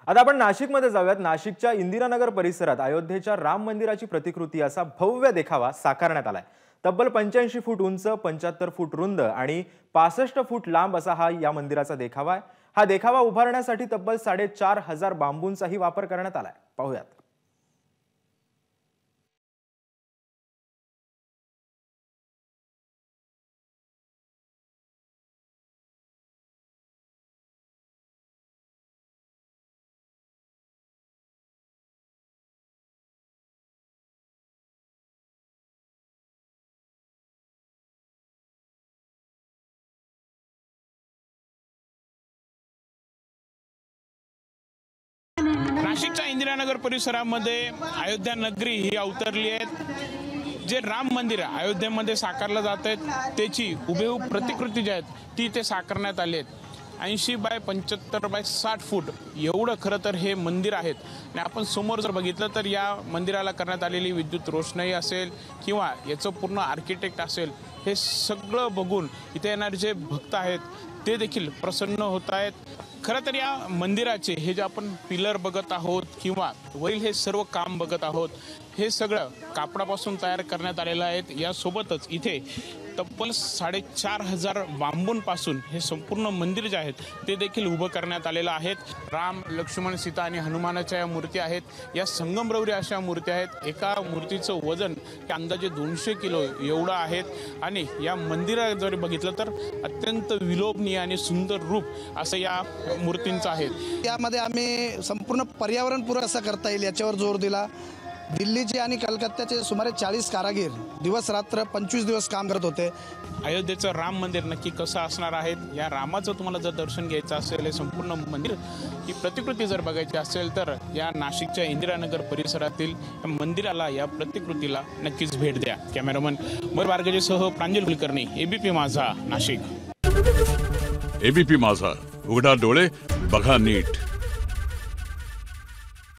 आता आपण नाशिकमध्ये जाऊयात। नाशिकच्या इंदिरानगर परिसरात अयोध्येच्या राम मंदिराची प्रतिकृती असा भव्य देखावा साकारण्यात आलाय। तब्बल 85 फूट उंच, 75 फूट रुंद आणि 65 फूट लांब असा हा या मंदिराचा देखावा आहे। हा देखावा उभारण्यासाठी तब्बल 4,500 बांबूंचाही वापर करण्यात आलाय। पाहूयात। नाशिकच्या इंदिरानगर परिसरामध्ये अयोध्या नगरी ही अवतरली आहे। जे राम मंदिर अयोध्येमध्ये साकारलं जात आहे त्याची हुबेहूब प्रतिकृती जी आहेत ती ते साकारण्यात आली आहेत। 80 बाय 75 बाय 60 फूट एवढं खरं तर हे मंदिर आहेत। आणि आपण समोर जर बघितलं तर या मंदिराला करण्यात आलेली विद्युत रोषणाई असेल किंवा याचं पूर्ण आर्किटेक्ट असेल, हे सगळं बघून इथे येणारे जे भक्त आहेत ते देखील प्रसन्न होत आहेत। खरं तर या मंदिराचे हे जे आपण पिलर बघत आहोत किंवा वरील हे सर्व काम बघत आहोत, हे सगळं कापडापासून तयार करण्यात आलेलं आहे। यासोबतच इथे तब्बल 4,500 बांबूंपासून हे संपूर्ण मंदिर जे आहेत ते देखील उभं करण्यात आलेलं आहे। राम, लक्ष्मण, सीता आणि हनुमानाच्या या मूर्ती आहेत। या संगमरवरी अशा मूर्ती आहेत। एका मूर्तीचं वजन हे अंदाजे 200 किलो एवढं आहे। आणि या मंदिरात जर बघितलं तर अत्यंत विलोभनीय आणि सुंदर रूप असं या मूर्तींचं आहे। यामध्ये आम्ही संपूर्ण पर्यावरणपूरक असं करता येईल याच्यावर जोर दिला। दिल्लीचे आणि कलकत्त्याचे सुमारे 40 कारागीर दिवस रात्र 25 दिवस काम करत होते। अयोध्येचं राम मंदिर नक्की कसं असणार आहे, या रामाचं तुम्हाला जर दर्शन घ्यायचं असेल, हे संपूर्ण मंदिर ही प्रतिकृती जर बघायची असेल तर या नाशिकच्या इंदिरानगर परिसरातील मंदिराला, या प्रतिकृतीला नक्कीच भेट द्या। कॅमेरामन मयूर बारगजेसह प्रांजल कुलकर्णी, एबीपी माझा, नाशिक। एबीपी माझा, उघडा डोळे बघा नीट।